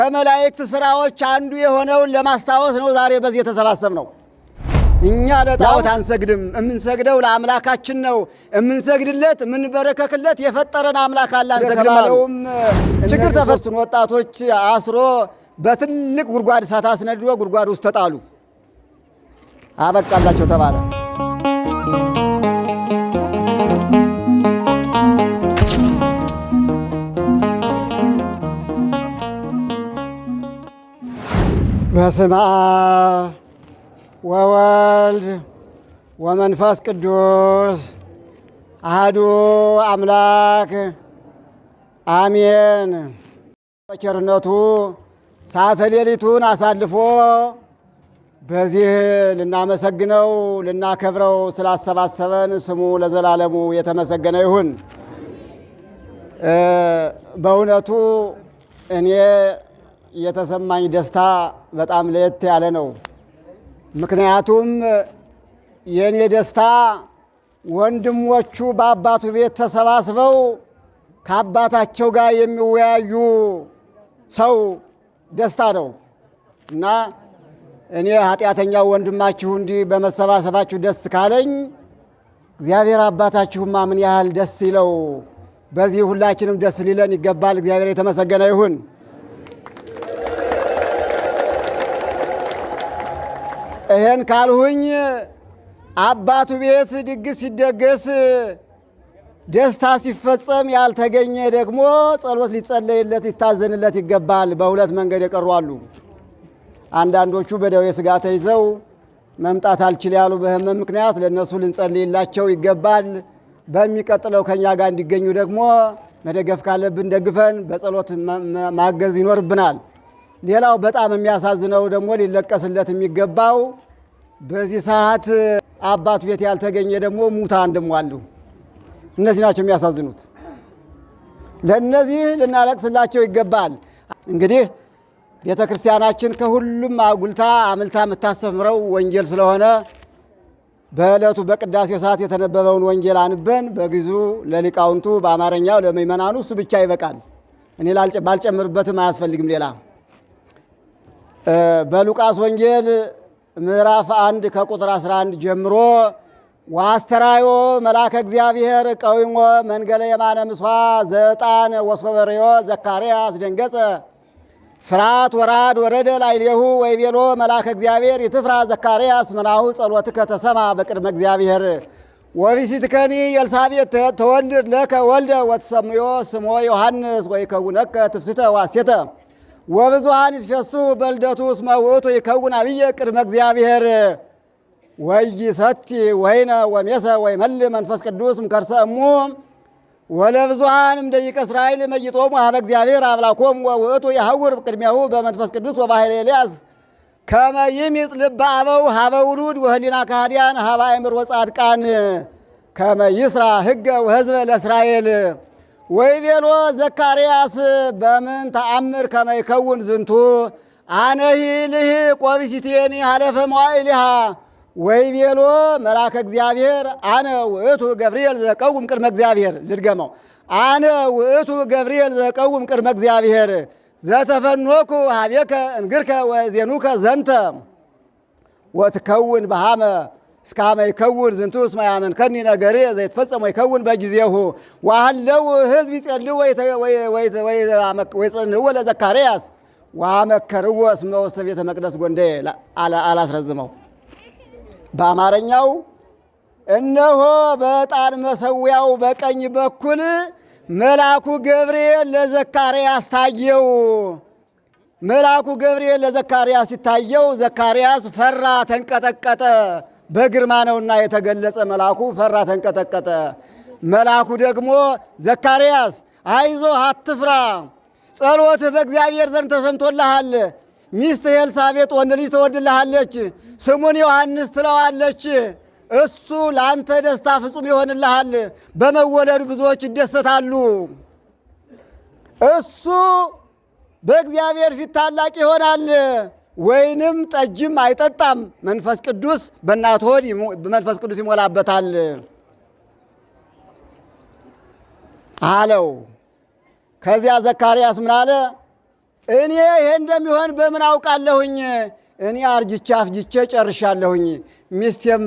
ከመላእክት ስራዎች አንዱ የሆነውን ለማስታወስ ነው ዛሬ በዚህ የተሰባሰብነው። እኛ ለጣዖት አንሰግድም። የምንሰግደው ለአምላካችን ነው። የምንሰግድለት የምንበረከክለት የፈጠረን አምላክ አለ። አንሰግድም። ችግር ተፈቱን ወጣቶች አስሮ በትልቅ ጉድጓድ እሳት አስነድዶ ጉድጓድ ውስጥ ተጣሉ። አበቃላቸው ተባለ። በስመ አብ ወወልድ ወመንፈስ ቅዱስ አሐዱ አምላክ አሜን። በቸርነቱ ሰዓተ ሌሊቱን አሳልፎ በዚህ ልናመሰግነው ልናከብረው ስላሰባሰበን ስሙ ለዘላለሙ የተመሰገነ ይሁን። በእውነቱ እኔ የተሰማኝ ደስታ በጣም ለየት ያለ ነው። ምክንያቱም የኔ ደስታ ወንድሞቹ በአባቱ ቤት ተሰባስበው ከአባታቸው ጋር የሚወያዩ ሰው ደስታ ነው እና እኔ ኃጢአተኛው ወንድማችሁ እንዲህ በመሰባሰባችሁ ደስ ካለኝ እግዚአብሔር አባታችሁማ ምን ያህል ደስ ይለው። በዚህ ሁላችንም ደስ ሊለን ይገባል። እግዚአብሔር የተመሰገነ ይሁን። ይህን ካልሁኝ አባቱ ቤት ድግስ ሲደገስ ደስታ ሲፈጸም ያልተገኘ ደግሞ ጸሎት ሊጸለይለት ሊታዘንለት ይገባል። በሁለት መንገድ የቀሩ አሉ። አንዳንዶቹ በደዌ ሥጋ ተይዘው መምጣት አልችል ያሉ በሕመም ምክንያት ለእነሱ ልንጸልይላቸው ይገባል። በሚቀጥለው ከእኛ ጋር እንዲገኙ ደግሞ መደገፍ ካለብን ደግፈን በጸሎት ማገዝ ይኖርብናል። ሌላው በጣም የሚያሳዝነው ደግሞ ሊለቀስለት የሚገባው በዚህ ሰዓት አባቱ ቤት ያልተገኘ ደግሞ ሙታን ደግሞ አሉ። እነዚህ ናቸው የሚያሳዝኑት። ለእነዚህ ልናለቅስላቸው ይገባል። እንግዲህ ቤተ ክርስቲያናችን ከሁሉም አጉልታ አምልታ የምታስተምረው ወንጌል ስለሆነ በዕለቱ በቅዳሴው ሰዓት የተነበበውን ወንጌል አንበን በግዕዙ ለሊቃውንቱ በአማርኛው ለምእመናኑ እሱ ብቻ ይበቃል። እኔ ባልጨምርበትም አያስፈልግም ሌላ። በሉቃስ ወንጌል ምዕራፍ 1 ከቁጥር 11 ጀምሮ ዋስተራዮ መልአከ እግዚአብሔር ቀዊሞ መንገለ የማነ ምስዋ ዘዕጣን ወሶበርዮ ዘካርያስ ደንገጸ ፍርሃት ወራድ ወረደ ላዕሌሁ ወይቤሎ መልአከ እግዚአብሔር ይትፍራ ዘካርያስ መናሁ ጸሎትከ ተሰማ በቅድመ እግዚአብሔር ወቢሲትከኒ ኤልሳቤጥ ተወልድ ለከ ወልደ ወትሰምዮ ስሞ ዮሐንስ ወይከውነከ ትፍስተ ዋሴተ ወብዙሃን ይትፈሱ በልደቱ እስመ ውእቱ ይከውን አብየ ቅድመ እግዚአብሔር ወይሰቲ ወይነ ወሜሰ ወይመልእ መንፈስ ቅዱስ እምከርሰ እሙ ወለብዙሃንም ደቂቀ እስራኤል መይጦሙ ሀበ እግዚአብሔር አምላኮሙ ወውእቱ የሐውር ቅድሜሁ በመንፈስ ቅዱስ ወባሕረ ኤልያስ ከመ ይሚጥ ልበ አበው ሀበ ውሉድ ወህሊና ከሃዲያን ሀበ አእምሮ ጻድቃን ከመ ይስራ ሕገ ወሕዝበ ለእስራኤል ወይቤሎ ዘካርያስ በምን ተአምር ከመ ይከውን ዝንቱ አነሂ ልሂቅ ወቢሲቴኒ ሀለፈ መዋዕሊሃ ወይቤሎ መልአከ እግዚአብሔር አነ ውእቱ ገብርኤል ዘቀውም ቅድመ እግዚአብሔር። ልድገመው። አነ ውእቱ ገብርኤል ዘቀውም ቅድመ እግዚአብሔር ዘተፈኖኩ ሀቤከ እንግርከ ወዜኑከ ዘንተ ወትከውን በሃመ እስካመ ይከውን ዝንቱ እስመ ያመንከኒ ነገሬ ዘይትፈጸም ወይከውን በጊዜሁ ወሀለው ሕዝብ ይጸልዩ ወይጸንዕዎ ለዘካርያስ ወአመከርዎ እስመ ውስተ ቤተ መቅደስ ጎንደ አላስረዝመው። በአማርኛው እነሆ በዕጣን መሠዊያው በቀኝ በኩል መልአኩ ገብርኤል ለዘካርያስ ታየው። መልአኩ ገብርኤል ለዘካርያስ ሲታየው ዘካርያስ ፈራ፣ ተንቀጠቀጠ። በግርማ ነውና የተገለጸ መልአኩ ፈራ፣ ተንቀጠቀጠ። መልአኩ ደግሞ ዘካርያስ አይዞህ አትፍራ፣ ጸሎትህ በእግዚአብሔር ዘንድ ተሰምቶልሃል። ሚስትህ ኤልሳቤጥ ወንድ ልጅ ትወልድልሃለች፣ ስሙን ዮሐንስ ትለዋለች። እሱ ለአንተ ደስታ ፍጹም ይሆንልሃል፣ በመወለዱ ብዙዎች ይደሰታሉ። እሱ በእግዚአብሔር ፊት ታላቅ ይሆናል፣ ወይንም ጠጅም አይጠጣም። መንፈስ ቅዱስ በእናቱ ሆድ መንፈስ ቅዱስ ይሞላበታል አለው። ከዚያ ዘካርያስ ምን አለ? እኔ ይሄ እንደሚሆን በምን አውቃለሁኝ? እኔ አርጅቼ አፍጅቼ ጨርሻለሁኝ። ሚስቴም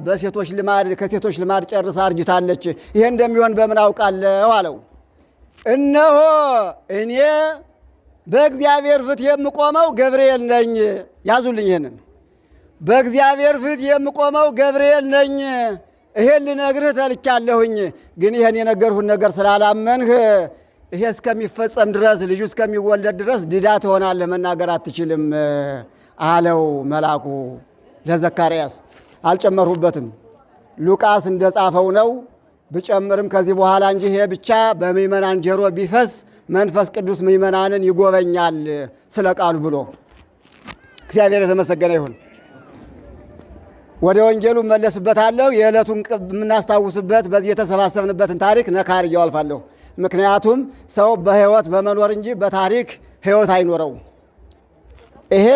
በሴቶች ልማድ ከሴቶች ልማድ ጨርሳ አርጅታለች። ይሄ እንደሚሆን በምን አውቃለሁ አለው። እነሆ እኔ በእግዚአብሔር ፊት የምቆመው ገብርኤል ነኝ። ያዙልኝ ይሄንን። በእግዚአብሔር ፊት የምቆመው ገብርኤል ነኝ። ይሄን ልነግርህ ተልቻለሁኝ። ግን ይሄን የነገርሁን ነገር ስላላመንህ ይሄ እስከሚፈጸም ድረስ ልጁ እስከሚወለድ ድረስ ድዳ ትሆናለህ፣ መናገር አትችልም አለው መልአኩ ለዘካርያስ። አልጨመርሁበትም። ሉቃስ እንደጻፈው ነው። ብጨምርም ከዚህ በኋላ እንጂ ይሄ ብቻ በምእመናን ጆሮ ቢፈስ መንፈስ ቅዱስ ምእመናንን ይጎበኛል ስለ ቃሉ ብሎ። እግዚአብሔር የተመሰገነ ይሁን። ወደ ወንጌሉ መለስበታለሁ። የዕለቱን የምናስታውስበት በዚህ የተሰባሰብንበትን ታሪክ ነካር እያዋልፋለሁ። ምክንያቱም ሰው በሕይወት በመኖር እንጂ በታሪክ ሕይወት አይኖረውም። ይሄ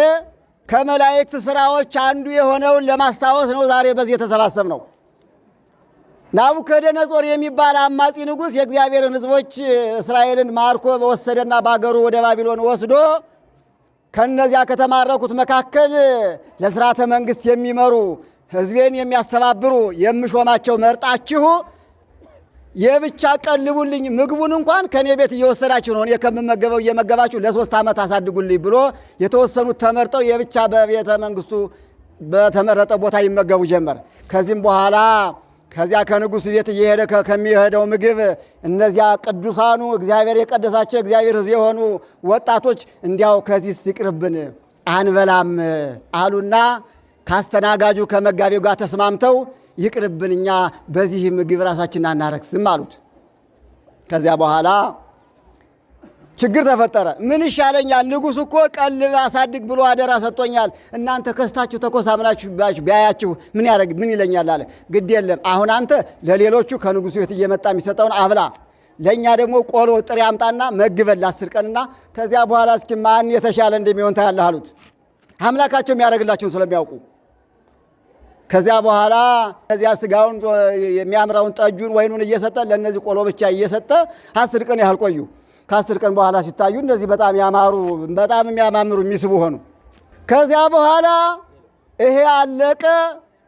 ከመላእክት ሥራዎች አንዱ የሆነውን ለማስታወስ ነው ዛሬ በዚህ የተሰባሰብ ነው። ናቡከደነጾር የሚባል አማጺ ንጉሥ የእግዚአብሔርን ሕዝቦች እስራኤልን ማርኮ በወሰደና በአገሩ ወደ ባቢሎን ወስዶ ከነዚያ ከተማረኩት መካከል ለሥርዓተ መንግሥት የሚመሩ ሕዝቤን የሚያስተባብሩ የምሾማቸው መርጣችሁ የብቻ ቀልቡልኝ፣ ምግቡን እንኳን ከኔ ቤት እየወሰዳችሁ ነው፣ እኔ ከምመገበው እየመገባችሁ ለ3 ዓመት አሳድጉልኝ ብሎ የተወሰኑት ተመርጠው የብቻ በቤተ መንግሥቱ በተመረጠ ቦታ ይመገቡ ጀመር። ከዚህም በኋላ ከዚያ ከንጉሥ ቤት እየሄደ ከሚሄደው ምግብ እነዚያ ቅዱሳኑ እግዚአብሔር የቀደሳቸው እግዚአብሔር ሕዝብ የሆኑ ወጣቶች እንዲያው ከዚህ ይቅርብን አንበላም አሉና ካስተናጋጁ ከመጋቢው ጋር ተስማምተው ይቅርብን፣ እኛ በዚህ ምግብ ራሳችን አናረክስም አሉት። ከዚያ በኋላ ችግር ተፈጠረ። ምን ይሻለኛል? ንጉሥ እኮ ቀልብ አሳድግ ብሎ አደራ ሰጥቶኛል። እናንተ ከስታችሁ ተኮሳምናችሁ ቢያያችሁ ምን ይለኛል አለ። ግድ የለም አሁን አንተ ለሌሎቹ ከንጉሡ ቤት እየመጣ የሚሰጠውን አብላ፣ ለእኛ ደግሞ ቆሎ ጥሬ አምጣና መግበል ለ10 ቀንና ከዚያ በኋላ እስኪ ማን የተሻለ እንደሚሆን ታያለህ አሉት። አምላካቸው የሚያደርግላቸውን ስለሚያውቁ ከዚያ በኋላ ከዚያ ስጋውን የሚያምረውን ጠጁን ወይኑን እየሰጠ ለእነዚህ ቆሎ ብቻ እየሰጠ 10 ቀን ያህል ቆዩ። ከ10 ቀን በኋላ ሲታዩ እነዚህ በጣም ያማሩ በጣም የሚያማምሩ የሚስቡ ሆኑ። ከዚያ በኋላ ይሄ አለቀ።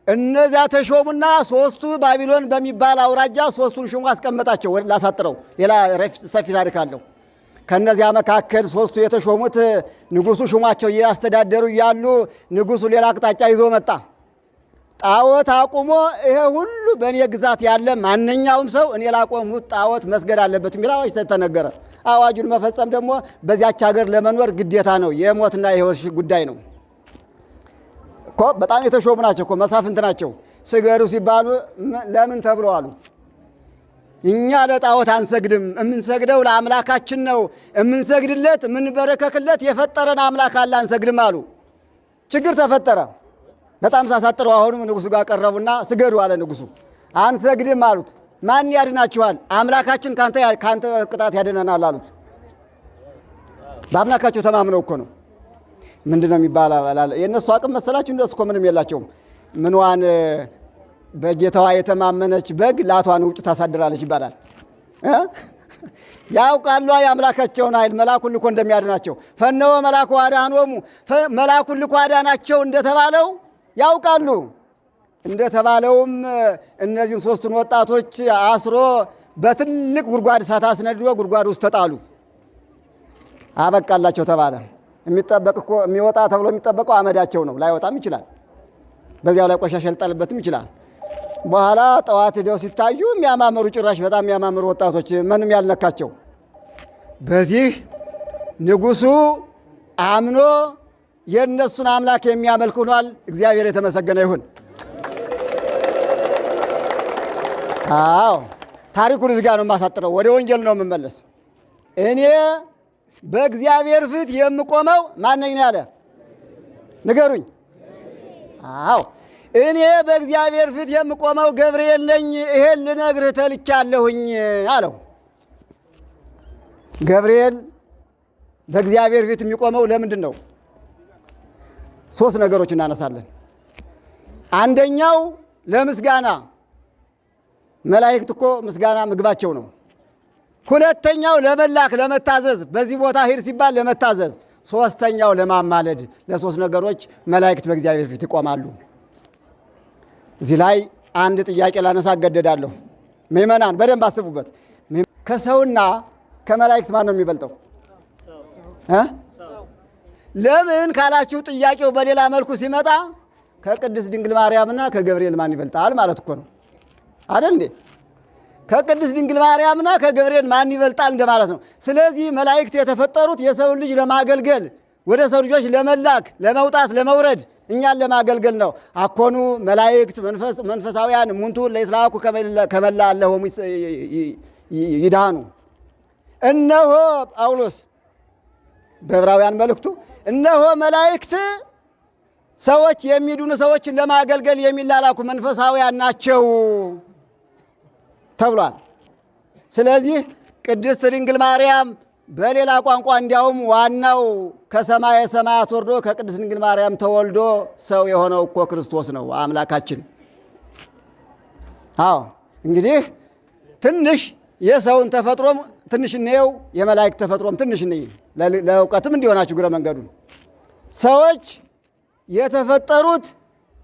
እነዚያ ተሾሙና 3ቱ ባቢሎን በሚባል አውራጃ 3ቱን ሹሙ አስቀመጣቸው። ላሳጥረው ሌላ ሰፊ ታሪክ አለው። ከነዚያ መካከል 3ቱ የተሾሙት ንጉሡ ሹማቸው እያስተዳደሩ እያሉ ንጉሡ ሌላ አቅጣጫ ይዞ መጣ። ጣዖት አቁሞ ይሄ ሁሉ በእኔ ግዛት ያለ ማንኛውም ሰው እኔ ላቆምሁት ጣዖት መስገድ አለበት የሚል አዋጅ ተነገረ። አዋጁን መፈጸም ደግሞ በዚያች ሀገር ለመኖር ግዴታ ነው። የሞትና የሕይወት ጉዳይ ነው እኮ። በጣም የተሾሙ ናቸው እኮ፣ መሳፍንት ናቸው። ስገዱ ሲባሉ ለምን ተብሎ አሉ። እኛ ለጣዖት አንሰግድም፣ የምንሰግደው ለአምላካችን ነው። የምንሰግድለት የምንበረከክለት የፈጠረን አምላክ አለ፣ አንሰግድም አሉ። ችግር ተፈጠረ። በጣም ሳሳጥረው አሁንም ንጉሡ ጋር ቀረቡና ስገዱ አለ ንጉሡ። አንሰግድም አሉት። ማን ያድናችኋል? አምላካችን ካንተ ቅጣት ያድነናል አሉት። በአምላካቸው ተማምነው እኮ ነው። ምንድነው የሚባል አለ። የእነሱ አቅም መሰላችሁ? እንደሱ እኮ ምንም የላቸውም። ምንዋን በጌታዋ የተማመነች በግ ላቷን ውጭ ታሳድራለች ይባላል። ያውቃሉ የአምላካቸውን ኃይል መልአኩን ልኮ እንደሚያድናቸው። ፈነወ መልአኩ አድኃኖሙ፣ መልአኩን ልኮ አዳናቸው እንደተባለው ያውቃሉ። እንደተባለውም እነዚህን 3ቱን ወጣቶች አስሮ በትልቅ ጉድጓድ እሳት አስነድዶ ጉድጓድ ውስጥ ተጣሉ። አበቃላቸው ተባለ። የሚጠበቅ እኮ የሚወጣ ተብሎ የሚጠበቀው አመዳቸው ነው። ላይወጣም ይችላል። በዚያው ላይ ቆሻሻ ሊጣልበትም ይችላል። በኋላ ጠዋት ሄደው ሲታዩ የሚያማምሩ ጭራሽ በጣም የሚያማምሩ ወጣቶች ምንም ያልነካቸው። በዚህ ንጉሡ አምኖ የእነሱን አምላክ የሚያመልክ ሆኗል። እግዚአብሔር የተመሰገነ ይሁን። አዎ ታሪኩን እዚህ ጋር ነው የማሳጥረው። ወደ ወንጌል ነው የምመለስ። እኔ በእግዚአብሔር ፊት የምቆመው ማነኝ ነው ያለ? ንገሩኝ። አዎ እኔ በእግዚአብሔር ፊት የምቆመው ገብርኤል ነኝ። ይሄን ልነግርህ ተልቻለሁኝ አለው። ገብርኤል በእግዚአብሔር ፊት የሚቆመው ለምንድን ነው? 3 ነገሮች እናነሳለን። አንደኛው ለምስጋና። መላእክት እኮ ምስጋና ምግባቸው ነው። ሁለተኛው ለመላክ ለመታዘዝ፣ በዚህ ቦታ ሂድ ሲባል ለመታዘዝ። ሶስተኛው ለማማለድ። ለሶስት ነገሮች መላእክት በእግዚአብሔር ፊት ይቆማሉ። እዚህ ላይ አንድ ጥያቄ ላነሳ እገደዳለሁ። ምእመናን በደንብ አስቡበት። ከሰውና ከመላእክት ማን ነው የሚበልጠው? ለምን ካላችሁ ጥያቄው በሌላ መልኩ ሲመጣ ከቅድስት ድንግል ማርያምና ከገብርኤል ማን ይበልጣል ማለት እኮ ነው አይደል እንዴ? ከቅድስት ድንግል ማርያምና ከገብርኤል ማን ይበልጣል እንደማለት ነው። ስለዚህ መላእክት የተፈጠሩት የሰውን ልጅ ለማገልገል፣ ወደ ሰው ልጆች ለመላክ፣ ለመውጣት፣ ለመውረድ፣ እኛን ለማገልገል ነው። አኮኑ መላእክት መንፈሳውያን እሙንቱ ለይስላኩ ከመላ አለሆሙ ይድሃኑ። እነሆ ጳውሎስ በዕብራውያን መልእክቱ እነሆ መላእክት ሰዎች የሚድኑ ሰዎችን ለማገልገል የሚላላኩ መንፈሳውያን ናቸው ተብሏል። ስለዚህ ቅድስት ድንግል ማርያም በሌላ ቋንቋ እንዲያውም ዋናው ከሰማየ ሰማያት ወርዶ ከቅድስት ድንግል ማርያም ተወልዶ ሰው የሆነው እኮ ክርስቶስ ነው አምላካችን። አዎ እንግዲህ ትንሽ የሰውን ተፈጥሮም ትንሽ እንየው፣ የመላእክት ተፈጥሮም ትንሽ እንይ፣ ለእውቀትም እንዲሆናችሁ እግረ መንገዱን። ሰዎች የተፈጠሩት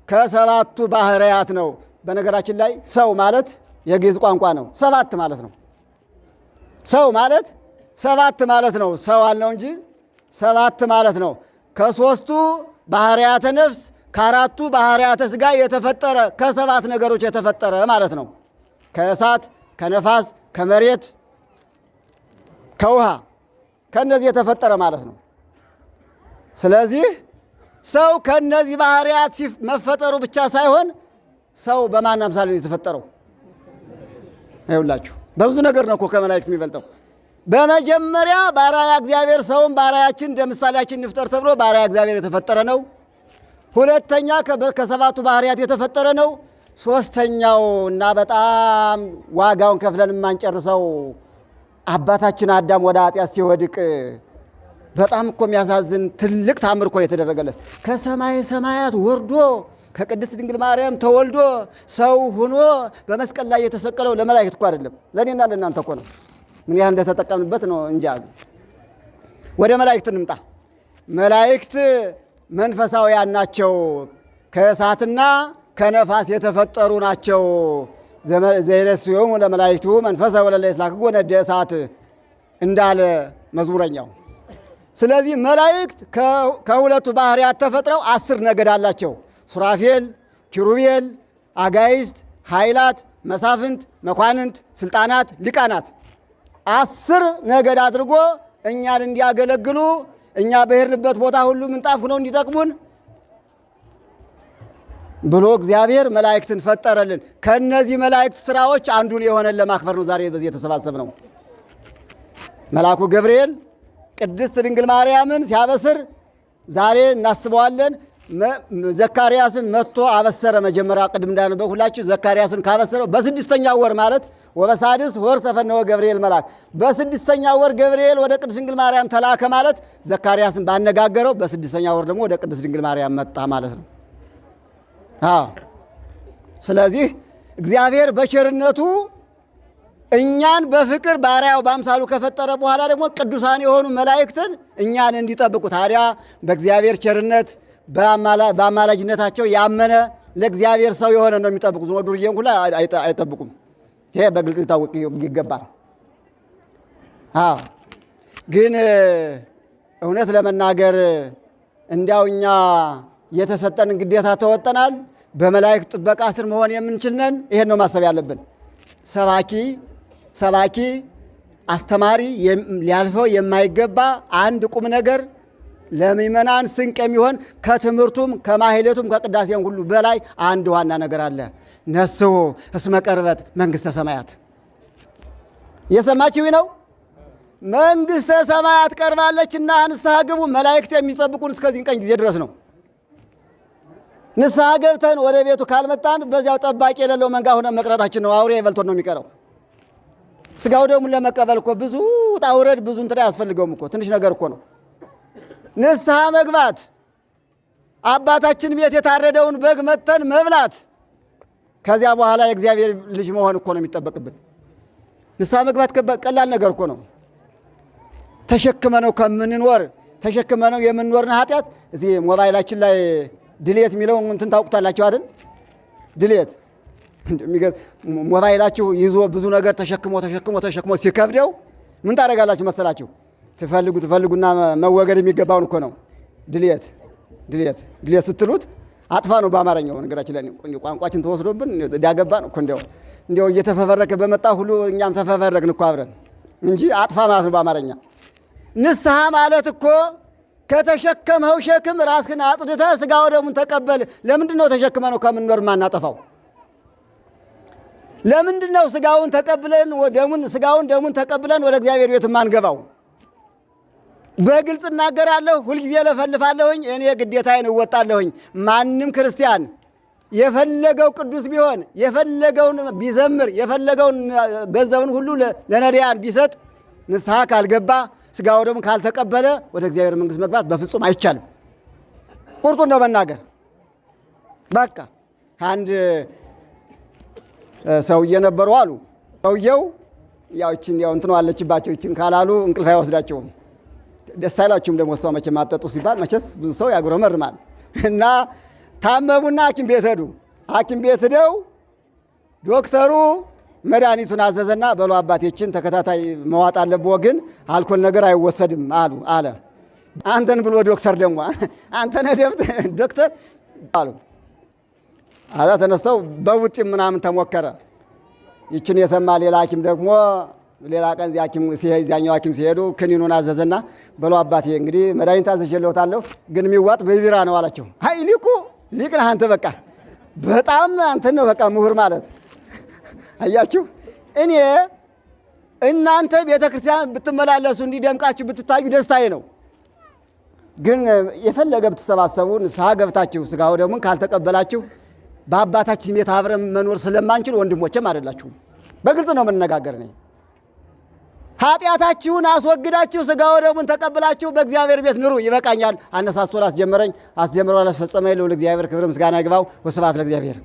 ከሰባቱ ባህርያት ነው። በነገራችን ላይ ሰው ማለት የግዕዝ ቋንቋ ነው። ሰባት ማለት ነው። ሰው ማለት ሰባት ማለት ነው። ሰው አልነው እንጂ ሰባት ማለት ነው። ከሦስቱ ባህርያተ ነፍስ ከአራቱ ባህርያተ ሥጋ የተፈጠረ ከሰባት ነገሮች የተፈጠረ ማለት ነው። ከእሳት፣ ከነፋስ፣ ከመሬት፣ ከውሃ ከነዚህ የተፈጠረ ማለት ነው። ስለዚህ ሰው ከነዚህ ባህርያት መፈጠሩ ብቻ ሳይሆን ሰው በማን አምሳል ነው የተፈጠረው? ይኸውላችሁ በብዙ ነገር ነው እኮ ከመላእክት የሚበልጠው። በመጀመሪያ በአርአያ እግዚአብሔር ሰውን በአርአያችን እንደ ምሳሌያችን እንፍጠር ተብሎ በአርአያ እግዚአብሔር የተፈጠረ ነው። ሁለተኛ ከሰባቱ ባህርያት የተፈጠረ ነው። ሶስተኛው እና በጣም ዋጋውን ከፍለን የማንጨርሰው አባታችን አዳም ወደ ኃጢአት ሲወድቅ በጣም እኮ የሚያሳዝን ትልቅ ታምር እኮ የተደረገለት ከሰማይ ሰማያት ወርዶ ከቅድስት ድንግል ማርያም ተወልዶ ሰው ሆኖ በመስቀል ላይ የተሰቀለው ለመላእክት እኮ አይደለም፣ ለእኔና ለእናንተ እኮ ነው። ምን ያህል እንደተጠቀምንበት ነው እንጂ። ወደ መላእክት እንምጣ። መላእክት መንፈሳውያን ናቸው። ከእሳትና ከነፋስ የተፈጠሩ ናቸው። ዘይረስዮሙ ለመላእክቱ መንፈሰ ወለለ ይስላክዎ ነደ እሳት እንዳለ መዝሙረኛው። ስለዚህ መላእክት ከሁለቱ ባህርያት ተፈጥረው 10 ነገድ አላቸው። ሱራፌል፣ ኪሩቤል፣ አጋይስት፣ ኃይላት፣ መሳፍንት፣ መኳንንት፣ ስልጣናት፣ ሊቃናት 10 ነገድ አድርጎ እኛን እንዲያገለግሉ እኛ በሄድንበት ቦታ ሁሉ ምንጣፍ ሆነው እንዲጠቅሙን ብሎ እግዚአብሔር መላእክትን ፈጠረልን። ከነዚህ መላእክት ስራዎች አንዱን የሆነን ለማክበር ነው ዛሬ በዚህ የተሰባሰብነው። መልአኩ ገብርኤል ቅድስት ድንግል ማርያምን ሲያበስር ዛሬ እናስበዋለን። ዘካርያስን መጥቶ አበሰረ። መጀመሪያ ቅድም እንዳነበብኩላችሁ ዘካርያስን ካበሰረው በ6ኛው ወር ማለት ወበሳድስ ወር ተፈነወ ገብርኤል መልአክ፣ በ6ኛው ወር ገብርኤል ወደ ቅድስት ድንግል ማርያም ተላከ ማለት ዘካርያስን ባነጋገረው በ6ኛው ወር ደግሞ ወደ ቅድስት ድንግል ማርያም መጣ ማለት ነው። ስለዚህ እግዚአብሔር በቸርነቱ እኛን በፍቅር ባሪያው በአምሳሉ ከፈጠረ በኋላ ደግሞ ቅዱሳን የሆኑ መላእክትን እኛን እንዲጠብቁ፣ ታዲያ በእግዚአብሔር ቸርነት በአማላጅነታቸው ያመነ ለእግዚአብሔር ሰው የሆነ ነው የሚጠብቁት። ዱርዬን ሁላ አይጠብቁም። ይሄ በግልጽ ሊታወቅ ይገባል። ግን እውነት ለመናገር እንዲያው እኛ የተሰጠንን ግዴታ ተወጠናል። በመላእክት ጥበቃ ስር መሆን የምንችል ነን። ይሄን ነው ማሰብ ያለብን። ሰባኪ አስተማሪ ሊያልፈው የማይገባ አንድ ቁም ነገር ለምእመናን ስንቅ የሚሆን ከትምህርቱም ከማህሌቱም ከቅዳሴም ሁሉ በላይ አንድ ዋና ነገር አለ። ነስሑ እስመ ቀርበት መንግሥተ ሰማያት። የሰማችው ነው። መንግሥተ ሰማያት ቀርባለችና ንስሐ ግቡ። መላእክት የሚጠብቁን እስከዚህ ቀን ጊዜ ድረስ ነው። ንስሐ ገብተን ወደ ቤቱ ካልመጣን በዚያው ጠባቂ የሌለው መንጋ ሆነ መቅረታችን ነው። አውሬ በልቶን ነው የሚቀረው። ስጋው ደሙን ለመቀበል እኮ ብዙ ውጣ ውረድ ብዙ እንትን አያስፈልገውም እኮ ትንሽ ነገር እኮ ነው። ንስሐ መግባት፣ አባታችን ቤት የታረደውን በግ መተን መብላት፣ ከዚያ በኋላ የእግዚአብሔር ልጅ መሆን እኮ ነው የሚጠበቅብን። ንስሐ መግባት ቀላል ነገር እኮ ነው። ተሸክመነው ከምንኖር ተሸክመነው የምንኖርን ኃጢአት እዚህ ሞባይላችን ላይ ድሌት የሚለው እንትን ታውቁታላችሁ አይደል? ድሌት ሞባይላችሁ ይዞ ብዙ ነገር ተሸክሞ ሲከብደው ምን ታደርጋላችሁ መሰላችሁ? ትፈልጉና መወገድ የሚገባውን እኮ ነው። ድሌት ስትሉት አጥፋ ነው በአማርኛው። ነገራችን ላይ ቋንቋችን ተወስዶብን ዳገባን እኮ እንዲያው እየተፈበረከ በመጣ ሁሉ እኛም ተፈበረክን እኮ አብረን እንጂ አጥፋ ማለት ነው በአማርኛ። ንስሐ ማለት እኮ ከተሸከመው ሸክም ራስህን አጽድተህ ሥጋ ወደሙን ተቀበል። ለምንድን ነው ተሸክመነው ከምንኖር ማናጠፋው? ለምንድን ነው ሥጋውን ደሙን ተቀብለን ወደ እግዚአብሔር ቤት ማንገባው? በግልጽ እናገራለሁ፣ ሁልጊዜ ለፈልፋለሁኝ፣ እኔ ግዴታዬን እወጣለሁኝ። ማንም ክርስቲያን የፈለገው ቅዱስ ቢሆን የፈለገውን ቢዘምር የፈለገውን ገንዘቡን ሁሉ ለነዳያን ቢሰጥ ንስሐ ካልገባ ሥጋ ወደሙን ካልተቀበለ ወደ እግዚአብሔር መንግሥት መግባት በፍጹም አይቻልም። ቁርጡን ነው መናገር። በቃ አንድ ሰውዬ ነበሩ አሉ። ሰውየው ያው እንትን አለችባቸው፣ ይችን ካላሉ እንቅልፍ አይወስዳቸውም። ደስ አይላችሁም ደግሞ እሷ መቼም አጠጡ ሲባል መቼስ ብዙ ሰው ያጉረመርማል። እና ታመሙና ሐኪም ቤት ሄዱ። ሐኪም ቤት ሄደው ዶክተሩ መድኃኒቱን አዘዘና በሎ አባቴችን ተከታታይ መዋጥ አለብዎ፣ ግን አልኮል ነገር አይወሰድም አለ። አንተን ብሎ ዶክተር ደግሞ አንተነ ዶክተር አሉ። አዛ ተነስተው በውጢም ምናምን ተሞከረ። ይችን የሰማ ሌላ ሐኪም ደግሞ ሌላ ቀን ዚያኛው ሐኪም ሲሄዱ ክኒኑን አዘዘና በሎ አባቴ እንግዲህ መድኃኒት አዘዤልዎታለሁ፣ ግን የሚዋጥ በቢራ ነው አላቸው። አይ ሊቅ ነህ አንተ፣ በቃ በጣም አንተን ነው በቃ ምሁር ማለት። አያችሁ፣ እኔ እናንተ ቤተ ክርስቲያን ብትመላለሱ እንዲደምቃችሁ ብትታዩ ደስታዬ ነው። ግን የፈለገ ብትሰባሰቡ ንስሐ ገብታችሁ ሥጋ ወደሙን ካልተቀበላችሁ በአባታችን ቤት አብረን መኖር ስለማንችል ወንድሞችም አይደላችሁም። በግልጽ ነው የምንነጋገር። እኔ ኃጢአታችሁን አስወግዳችሁ ሥጋ ወደሙን ተቀብላችሁ በእግዚአብሔር ቤት ኑሩ። ይበቃኛል። አነሳስቶ ላስጀመረኝ አስጀምሮ ላስፈጸመኝ ልዑል እግዚአብሔር ክብር ምስጋና ይግባው። ወስብሐት ለእግዚአብሔር።